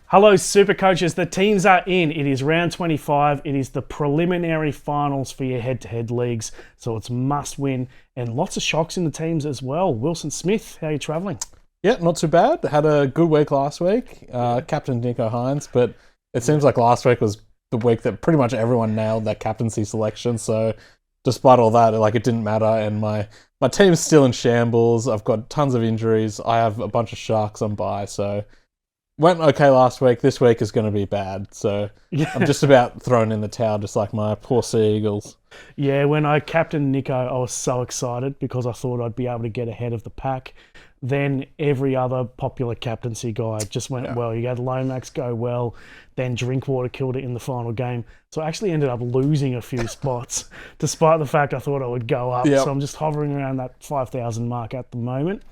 Hello, Super Coaches. The teams are in. It is round 25. It is the preliminary finals for your head-to-head leagues. So it's must win. And lots of shocks in the teams as well. Wilson Smith, how are you travelling? Yeah, not too bad. Had a good week last week. Captain Nico Hines, but it seems like last week was the week that pretty much everyone nailed that captaincy selection. So despite all that, it didn't matter. And my team's still in shambles. I've got tons of injuries. I have a bunch of sharks on bye. So went okay last week. This week is going to be bad. So I'm just about throwing in the towel, just like my poor Sea Eagles. Yeah, when I captained Nico, I was so excited because I thought I'd be able to get ahead of the pack. Then every other popular captaincy guy just went well. You had Lomax go well, then Drinkwater killed it in the final game. So I actually ended up losing a few spots, despite the fact I thought I would go up. Yep. So I'm just hovering around that 5,000 mark at the moment.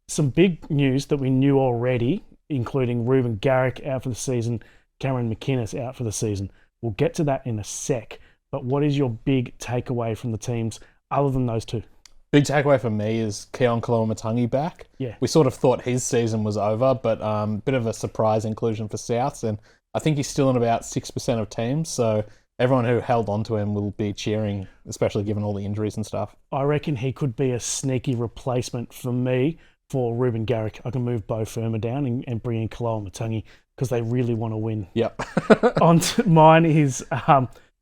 Some big news that we knew already, including Reuben Garrick out for the season, Cameron McInnes out for the season. We'll get to that in a sec. But what is your big takeaway from the teams other than those two? Big takeaway for me is Keon Koloamatangi back. Yeah. We sort of thought his season was over, but bit of a surprise inclusion for Souths, and I think he's still in about 6% of teams, so everyone who held on to him will be cheering, especially given all the injuries and stuff. I reckon he could be a sneaky replacement for me for Reuben Garrick. I can move Bo Firma down and bring in Koloamatangi because they really want to win. Yep. On to mine is...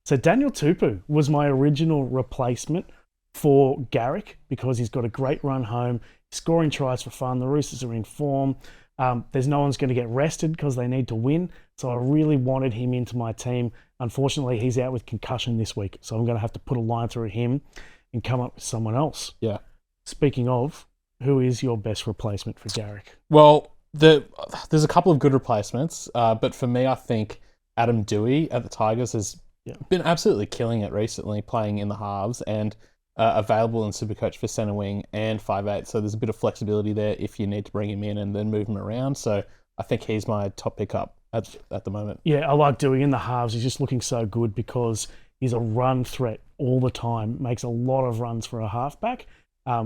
So Daniel Tupu was my original replacement for Garrick because he's got a great run home, scoring tries for fun. The Roosters are in form. There's no one's going to get rested because they need to win. So I really wanted him into my team. Unfortunately, he's out with concussion this week. So I'm going to have to put a line through him and come up with someone else. Yeah. Speaking of, who is your best replacement for Garrick? Well, there's a couple of good replacements, but for me, I think Adam Dewey at the Tigers has been absolutely killing it recently, playing in the halves and available in Supercoach for centre wing and 5'8". So there's a bit of flexibility there if you need to bring him in and then move him around. So I think he's my top pickup at the moment. Yeah, I like Dewey in the halves. He's just looking so good because he's a run threat all the time, makes a lot of runs for a halfback,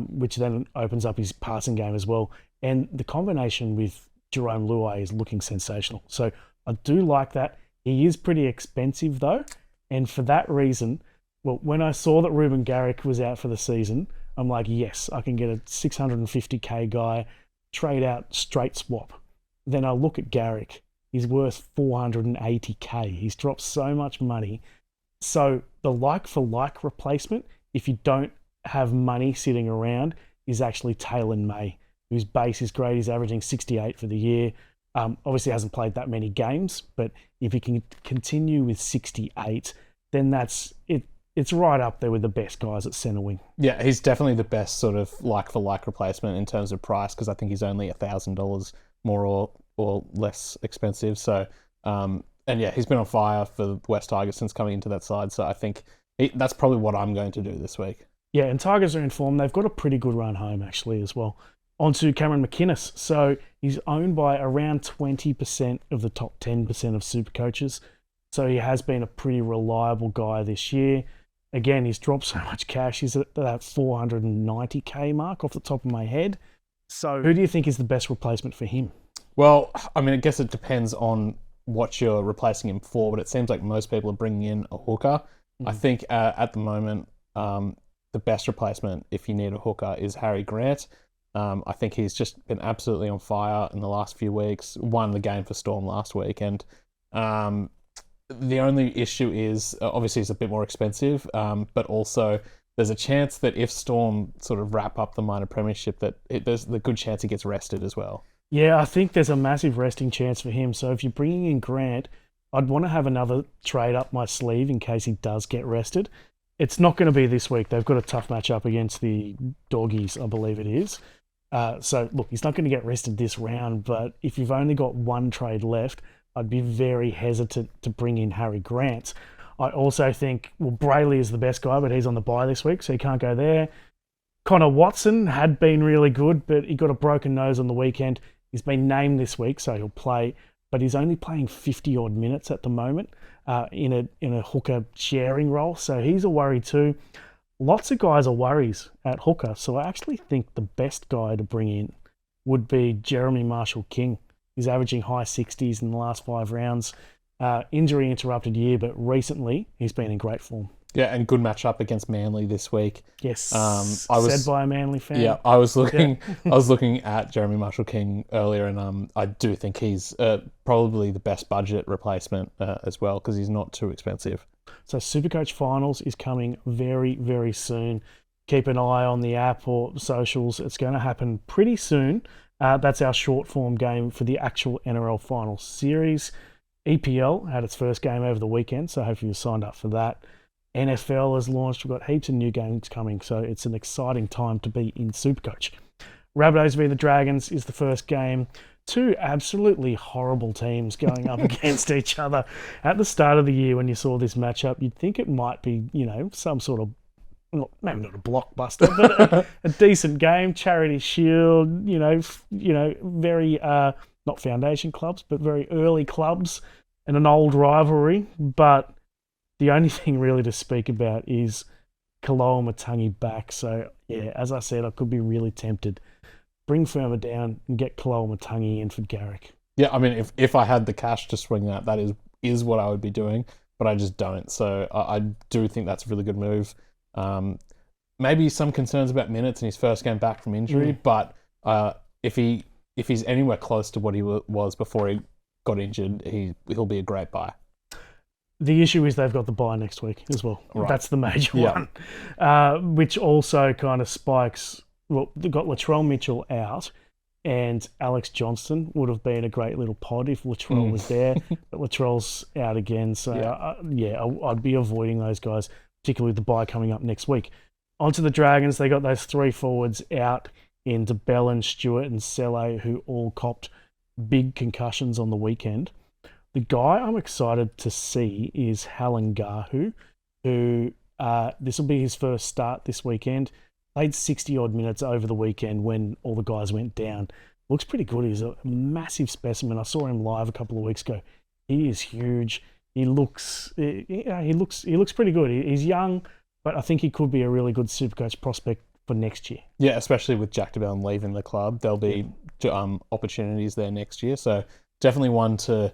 which then opens up his passing game as well. And the combination with Jerome Luai is looking sensational. So I do like that. He is pretty expensive though. And for that reason, well, when I saw that Reuben Garrick was out for the season, I'm like, yes, I can get a 650k guy, trade out, straight swap. Then I look at Garrick. He's worth 480k. He's dropped so much money. So the like-for-like replacement, if you don't have money sitting around, is actually Taylor May, whose base is great. He's averaging 68 for the year. Obviously hasn't played that many games, but if he can continue with 68, then that's it. It's right up there with the best guys at centre wing. Yeah, he's definitely the best sort of like-for-like replacement in terms of price because I think he's only $1,000 more or less expensive. So, and yeah, he's been on fire for the West Tigers since coming into that side. So I think that's probably what I'm going to do this week. Yeah, and Tigers are in form. They've got a pretty good run home actually as well. On to Cameron McInnes. So he's owned by around 20% of the top 10% of super coaches. So he has been a pretty reliable guy this year. Again, he's dropped so much cash. He's at that 490k mark off the top of my head. So who do you think is the best replacement for him? Well, I mean, I guess it depends on what you're replacing him for, but it seems like most people are bringing in a hooker. I think at the moment, the best replacement, if you need a hooker, is Harry Grant. I think he's just been absolutely on fire in the last few weeks. Won the game for Storm last week, and the only issue is obviously it's a bit more expensive, but also there's a chance that if Storm sort of wrap up the minor premiership, that there's the good chance he gets rested as well. Yeah, I think there's a massive resting chance for him. So if you're bringing in Grant, I'd want to have another trade up my sleeve in case he does get rested. It's not going to be this week. They've got a tough matchup against the Doggies, I believe it is. So, look, he's not going to get rested this round, but if you've only got one trade left, I'd be very hesitant to bring in Harry Grant. I also think, well, Brayley is the best guy, but he's on the bye this week, so he can't go there. Connor Watson had been really good, but he got a broken nose on the weekend. He's been named this week, so he'll play, but he's only playing 50-odd minutes at the moment in a hooker sharing role, so he's a worry too. Lots of guys are worries at hooker, so I actually think the best guy to bring in would be Jeremy Marshall-King. He's averaging high 60s in the last 5 rounds. Injury interrupted year, but recently he's been in great form. Yeah, and good matchup against Manly this week. Yes, said by a Manly fan. Yeah, I was looking. I was looking at Jeremy Marshall-King earlier, and I do think he's probably the best budget replacement as well, because he's not too expensive. So Supercoach Finals is coming very, very soon. Keep an eye on the app or socials. It's going to happen pretty soon. That's our short form game for the actual NRL Finals series. EPL had its first game over the weekend, so hopefully you signed up for that. NFL has launched. We've got heaps of new games coming, so it's an exciting time to be in Supercoach. Rabbitohs v the Dragons is the first game. 2 absolutely horrible teams going up against each other. At the start of the year, when you saw this matchup, you'd think it might be, some sort of, maybe not a blockbuster, but a decent game. Charity Shield, very not foundation clubs, but very early clubs, and an old rivalry. But the only thing really to speak about is Kaloa-Matangi back. So, yeah, as I said, I could be really tempted. Bring Firma down and get Kaloa-Matangi in for Garrick. Yeah, I mean, if I had the cash to swing that is what I would be doing, but I just don't. So I do think that's a really good move. Maybe some concerns about minutes in his first game back from injury, but if he's anywhere close to what he was before he got injured, he'll be a great buy. The issue is they've got the bye next week as well. Right. That's the major one, which also kind of spikes. Well, they got Latrell Mitchell out, and Alex Johnston would have been a great little pod if Latrell was there, but Latrell's out again. So, I'd be avoiding those guys, particularly the bye coming up next week. Onto the Dragons, they got those 3 forwards out in DeBellin, Stewart and Selle, who all copped big concussions on the weekend. The guy I'm excited to see is Halangahu, who this will be his first start this weekend. Played 60-odd minutes over the weekend when all the guys went down. Looks pretty good. He's a massive specimen. I saw him live a couple of weeks ago. He is huge. He looks pretty good. He's young, but I think he could be a really good Supercoach prospect for next year. Yeah, especially with Jack DeBellin leaving the club. There'll be opportunities there next year. So definitely one to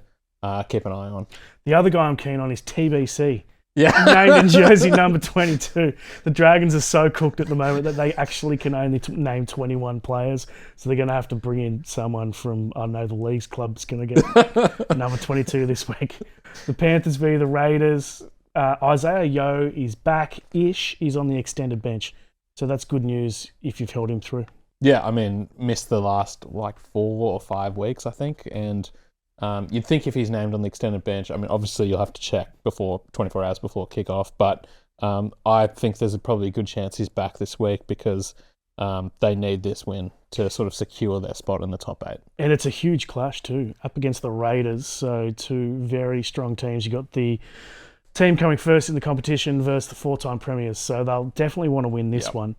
keep an eye on. The other guy I'm keen on is TBC. Yeah. Named in jersey number 22. The Dragons are so cooked at the moment that they actually can only name 21 players. So they're going to have to bring in someone from, I don't know, the Leagues Club's going to get number 22 this week. The Panthers v the Raiders. Isaiah Yeo is back-ish. He's on the extended bench. So that's good news if you've held him through. Yeah, I mean, missed the last 4 or 5 weeks, I think. And you'd think if he's named on the extended bench, I mean, obviously you'll have to check before 24 hours before kickoff, but I think there's probably a good chance he's back this week because they need this win to sort of secure their spot in the top 8. And it's a huge clash too, up against the Raiders. So 2 very strong teams. You got the team coming first in the competition versus the 4-time premiers. So they'll definitely want to win this one.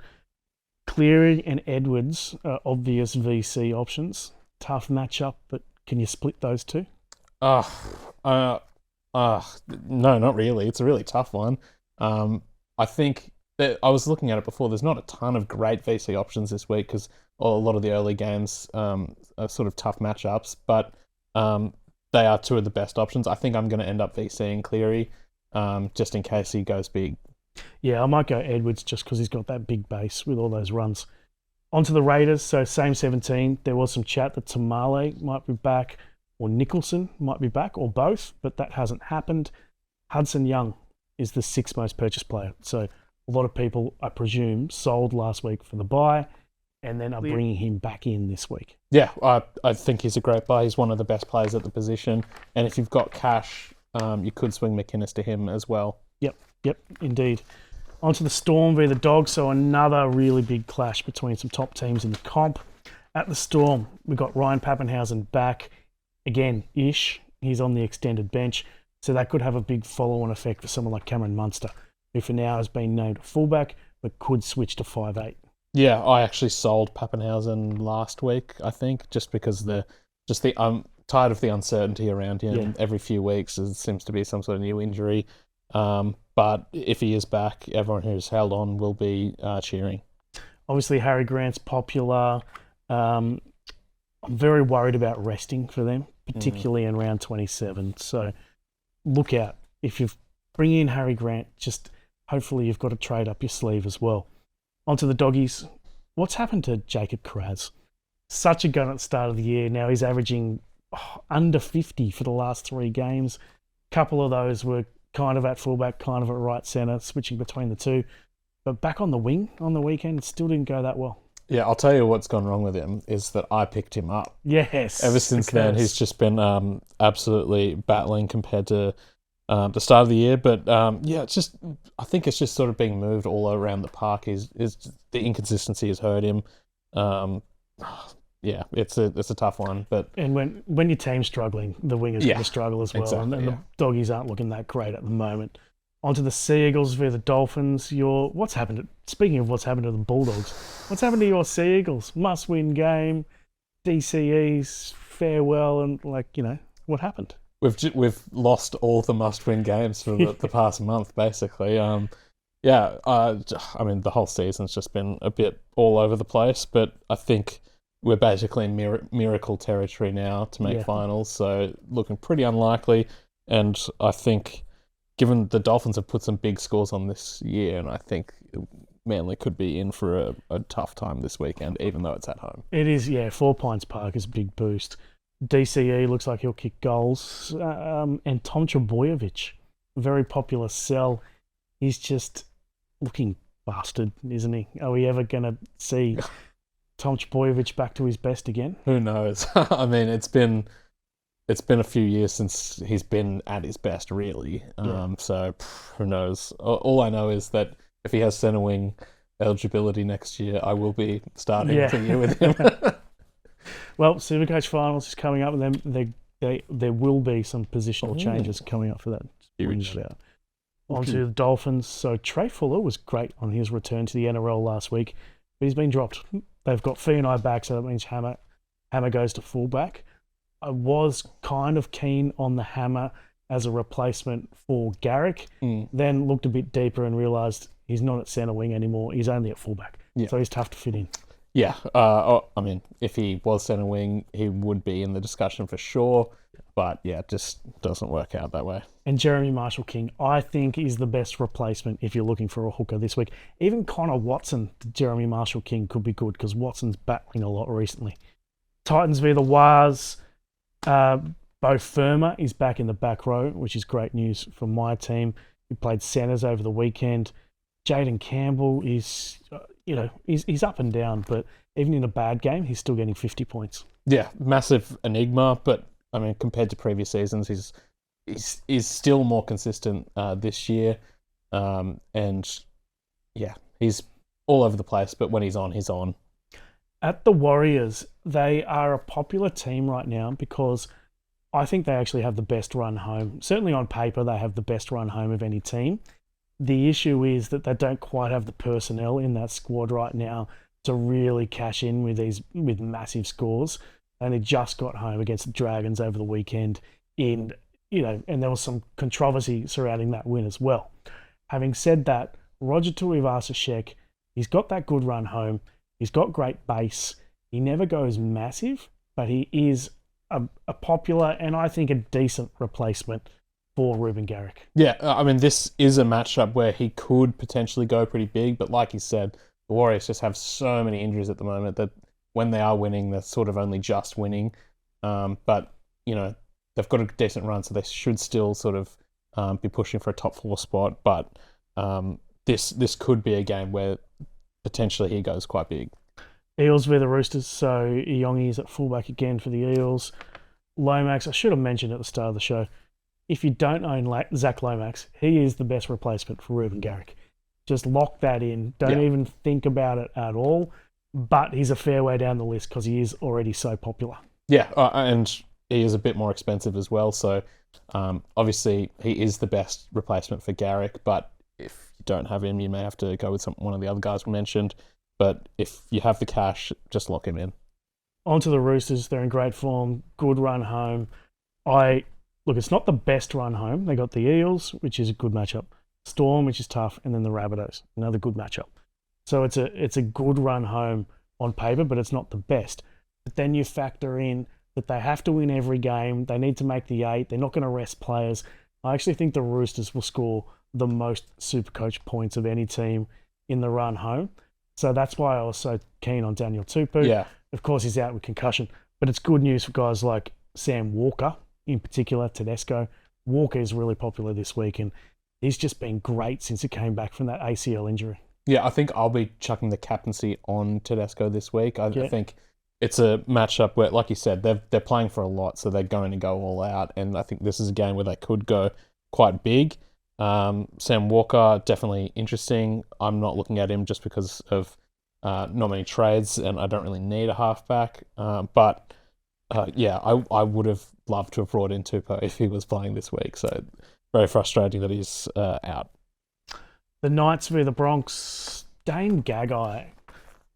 Cleary and Edwards are obvious VC options. Tough matchup, but can you split those 2? No, not really. It's a really tough one. I think that I was looking at it before. There's not a ton of great VC options this week because a lot of the early games are sort of tough matchups, but they are 2 of the best options. I think I'm going to end up VCing Cleary just in case he goes big. Yeah, I might go Edwards just because he's got that big base with all those runs. Onto the Raiders, so same 17. There was some chat that Tamale might be back or Nicholson might be back or both, but that hasn't happened. Hudson Young is the 6th most purchased player. So a lot of people, I presume, sold last week for the buy and then are bringing him back in this week. Yeah, I think he's a great buy. He's one of the best players at the position. And if you've got cash, you could swing McInnes to him as well. Yep, indeed. Onto the Storm v the Dogs, so another really big clash between some top teams in the comp. At the Storm, we've got Ryan Pappenhausen back again-ish. He's on the extended bench, so that could have a big follow-on effect for someone like Cameron Munster, who for now has been named fullback, but could switch to 5'8". Yeah, I actually sold Pappenhausen last week, I think, just because I'm tired of the uncertainty around him. Yeah. Every few weeks there seems to be some sort of new injury. But if he is back, everyone who's held on will be cheering. Obviously, Harry Grant's popular. I'm very worried about resting for them, particularly in round 27. So look out. If you bring in Harry Grant, just hopefully you've got a trade up your sleeve as well. Onto the doggies. What's happened to Jacob Carraz? Such a gun at the start of the year. Now he's averaging under 50 for the last 3 games. A couple of those were kind of at fullback, kind of at right centre, switching between the two. But back on the wing on the weekend, it still didn't go that well. Yeah, I'll tell you what's gone wrong with him is that I picked him up. Yes. Ever since then, he's just been absolutely battling compared to the start of the year. But it's just, I think it's just sort of being moved all around the park. Is the inconsistency has hurt him. It's a tough one. But and when your team's struggling, the wingers going to struggle as well. Exactly, and the doggies aren't looking that great at the moment. Onto the Sea Eagles via the Dolphins. Speaking of what's happened to the Bulldogs, what's happened to your Sea Eagles? Must-win game, DCEs, farewell, and what happened? We've lost all the must-win games for the past month, basically. I mean, the whole season's just been a bit all over the place, but I think we're basically in miracle territory now to make finals, so looking pretty unlikely. And I think, given the Dolphins have put some big scores on this year, and I think Manly could be in for a tough time this weekend, even though it's at home. It is, 4 Pines Park is a big boost. DCE looks like he'll kick goals. And Tom Trbojevic, very popular sell. He's just looking busted, isn't he? Are we ever going to see Tom Trbojevic back to his best again? Who knows? I mean, it's been a few years since he's been at his best, really. So who knows? All I know is that if he has centre wing eligibility next year, I will be starting the year with him. Well, Supercoach Finals is coming up, and then there will be some positional changes coming up for that. Huge. Onto the Dolphins. So Trey Fuller was great on his return to the NRL last week, but he's been dropped. They've got Fiona back, so that means Hammer goes to fullback. I was kind of keen on the Hammer as a replacement for Garrick, then looked a bit deeper and realised he's not at centre wing anymore. He's only at fullback, so he's tough to fit in. Yeah, I mean, if he was centre wing, he would be in the discussion for sure. But yeah, it just doesn't work out that way. And Jeremy Marshall-King, I think, is the best replacement if you're looking for a hooker this week. Even Connor Watson to Jeremy Marshall-King could be good because Watson's battling a lot recently. Titans via the Wars. Bo Firma is back in the back row, which is great news for my team. He played centres over the weekend. Jaden Campbell is, he's up and down, but even in a bad game, he's still getting 50 points. Yeah, massive enigma, but I mean, compared to previous seasons, he's still more consistent this year. And yeah, he's all over the place, but when he's on, he's on. At the Warriors, they are a popular team right now because I think they actually have the best run home. Certainly on paper, they have the best run home of any team. The issue is that they don't quite have the personnel in that squad right now to really cash in with massive scores. And they just got home against the Dragons over the weekend and there was some controversy surrounding that win as well. Having said that, Roger Tuivasa-Sheck, he's got that good run home. He's got great base. He never goes massive, but he is a popular and I think a decent replacement for Reuben Garrick. Yeah, I mean, this is a matchup where he could potentially go pretty big, but like you said, the Warriors just have so many injuries at the moment that when they are winning, they're sort of only just winning. But, they've got a decent run, so they should still sort of be pushing for a top 4 spot. But this could be a game where potentially he goes quite big. Eels via the Roosters, so Iongi is at fullback again for the Eels. Lomax, I should have mentioned at the start of the show, if you don't own Zach Lomax, he is the best replacement for Reuben Garrick. Just lock that in. Don't even think about it at all. But he's a fair way down the list because he is already so popular. Yeah, and he is a bit more expensive as well. So obviously he is the best replacement for Garrick. But if you don't have him, you may have to go with one of the other guys we mentioned. But if you have the cash, just lock him in. On to the Roosters. They're in great form. Good run home. Look, it's not the best run home. They got the Eels, which is a good matchup. Storm, which is tough, and then the Rabbitohs, another good matchup. So it's a good run home on paper, but it's not the best. but then you factor in that they have to win every game. They need to make the 8. They're not going to rest players. I actually think the Roosters will score the most Supercoach points of any team in the run home. So that's why I was so keen on Daniel Tupou. Yeah. Of course, he's out with concussion, but it's good news for guys like Sam Walker, in particular, Tedesco. Walker is really popular this week, and he's just been great since he came back from that ACL injury. Yeah, I think I'll be chucking the captaincy on Tedesco this week. I think it's a matchup where, like you said, they're playing for a lot, so they're going to go all out, and I think this is a game where they could go quite big. Sam Walker, definitely interesting. I'm not looking at him just because of not many trades, and I don't really need a halfback. But I would have loved to have brought in Tupou if he was playing this week. So very frustrating that he's out. The Knights v the Bronx, Dane Gagai,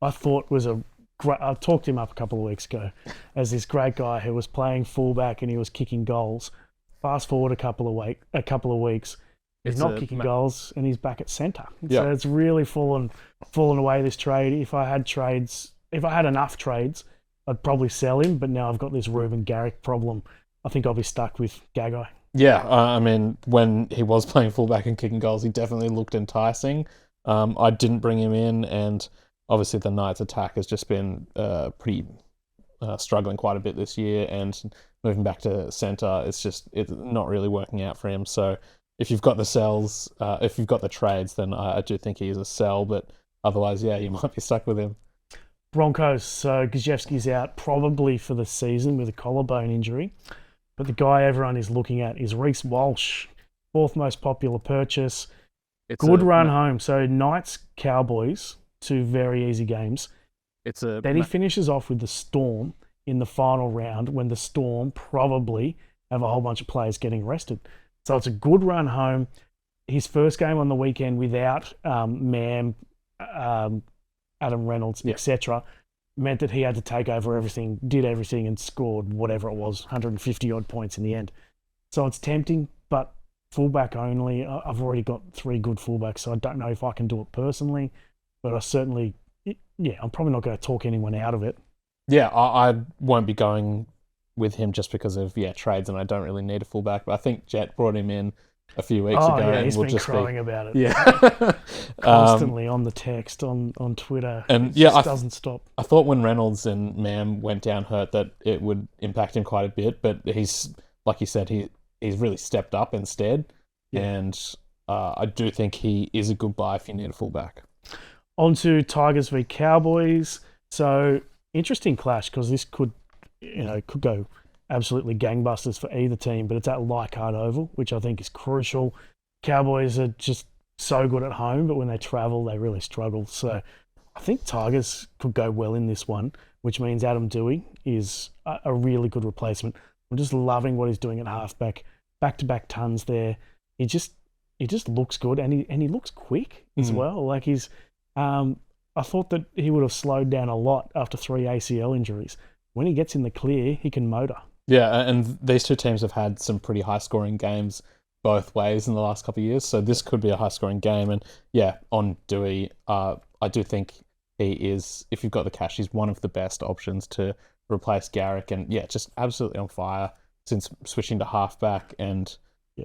I thought was a great. I talked him up a couple of weeks ago as this great guy who was playing fullback and he was kicking goals. Fast forward a couple of weeks, he's not kicking goals and he's back at centre. Yeah. So it's really fallen away, this trade. If I had enough trades, I'd probably sell him. But now I've got this Reuben Garrick problem. I think I'll be stuck with Gagai. Yeah, I mean, when he was playing fullback and kicking goals, he definitely looked enticing. I didn't bring him in, and obviously the Knights' attack has just been pretty struggling quite a bit this year, and moving back to centre, it's not really working out for him. So if you've got the sells, if you've got the trades, then I do think he's a sell, but otherwise, yeah, you might be stuck with him. Broncos, so Gajewski's out probably for the season with a collarbone injury. But the guy everyone is looking at is Reece Walsh, 4th most popular purchase. Good run home. So Knights, Cowboys, 2 very easy games. Then he finishes off with the Storm in the final round when the Storm probably have a whole bunch of players getting rested. So it's a good run home. His first game on the weekend without Mam, Adam Reynolds, etc., meant that he had to take over everything, did everything, and scored whatever it was, 150 odd points in the end. So it's tempting, but fullback only. I've already got 3 good fullbacks, so I don't know if I can do it personally, but I certainly, I'm probably not going to talk anyone out of it. Yeah, I won't be going with him just because of trades, and I don't really need a fullback. But I think Jet brought him in a few weeks ago. Yeah, he's and been crowing about it. Yeah, constantly on the text on Twitter, and it just doesn't stop. I thought when Reynolds and Mam went down hurt that it would impact him quite a bit, but he's, like you said, he's really stepped up instead, and I do think he is a good buy if you need a fullback. On to Tigers v Cowboys. So interesting clash because this could go absolutely gangbusters for either team, but it's at Leichhardt Oval, which I think is crucial. Cowboys are just so good at home, but when they travel, they really struggle. So I think Tigers could go well in this one, which means Adam Dewey is a really good replacement. I'm just loving what he's doing at halfback. Back-to-back tons there. He just looks good, and he looks quick as well. Like he's, I thought that he would have slowed down a lot after 3 ACL injuries. When he gets in the clear, he can motor. Yeah, and these two teams have had some pretty high-scoring games both ways in the last couple of years, so this could be a high-scoring game. And on Dewey, I do think he is, if you've got the cash, he's one of the best options to replace Garrick, and just absolutely on fire since switching to halfback, and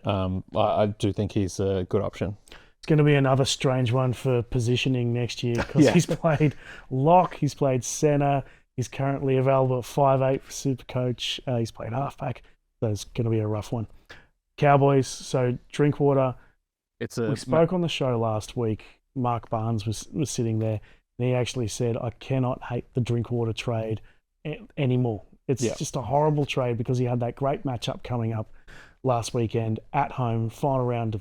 I do think he's a good option. It's going to be another strange one for positioning next year because he's played lock, he's played centre. He's currently available at 5'8" for Supercoach. He's played halfback. So it's going to be a rough one. Cowboys, so Drinkwater. We spoke on the show last week. Mark Barnes was sitting there, and he actually said, I cannot hate the Drinkwater trade anymore. It's just a horrible trade because he had that great matchup coming up last weekend at home, final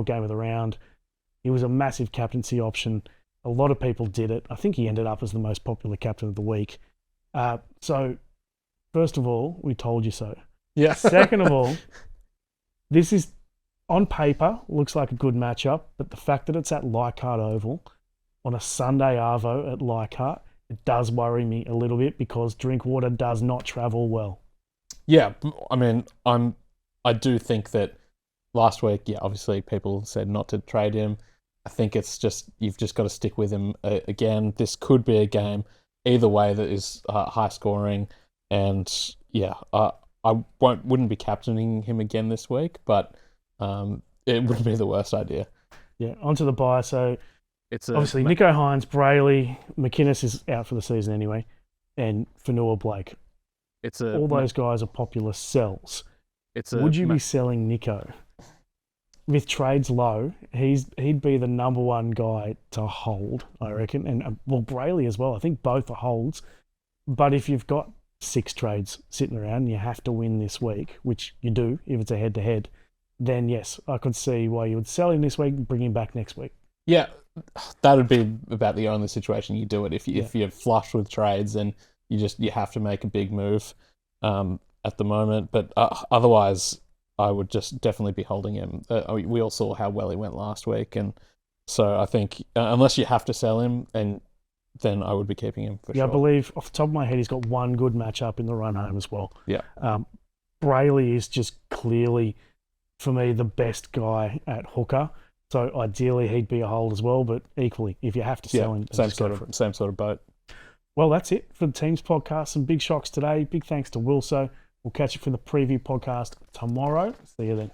game of the round. He was a massive captaincy option. A lot of people did it. I think he ended up as the most popular captain of the week. So, first of all, we told you so. Yeah. Second of all, this is, on paper, looks like a good matchup, but the fact that it's at Leichhardt Oval on a Sunday arvo at Leichhardt, it does worry me a little bit because Drinkwater does not travel well. Yeah, I mean, I do think that last week, obviously people said not to trade him. I think it's just, you've just got to stick with him again. This could be a game, either way that is high scoring. And yeah, I wouldn't be captaining him again this week, but it wouldn't be the worst idea. Yeah, onto the bye. So It's obviously Nicho Hines, Brayley, McInnes is out for the season anyway, and Fanua Blake. All those guys are popular sells. Would you be selling Nicho? With trades low, he'd be the number one guy to hold, I reckon. And well, Brayley as well. I think both are holds. But if you've got 6 trades sitting around and you have to win this week, which you do if it's a head-to-head, then yes, I could see why you would sell him this week and bring him back next week. Yeah, that would be about the only situation you do it. If you're flush with trades and you have to make a big move at the moment. But otherwise, I would just definitely be holding him. We all saw how well he went last week, and so I think unless you have to sell him, and then I would be keeping him for sure. I believe off the top of my head, he's got one good matchup in the run home as well. Yeah. Brayley is just clearly, for me, the best guy at hooker. So ideally, he'd be a hold as well. But equally, if you have to sell him, same sort of boat. Well, that's it for the Teams podcast. Some big shocks today. Big thanks to Wilso. We'll catch you for the preview podcast tomorrow. See you then.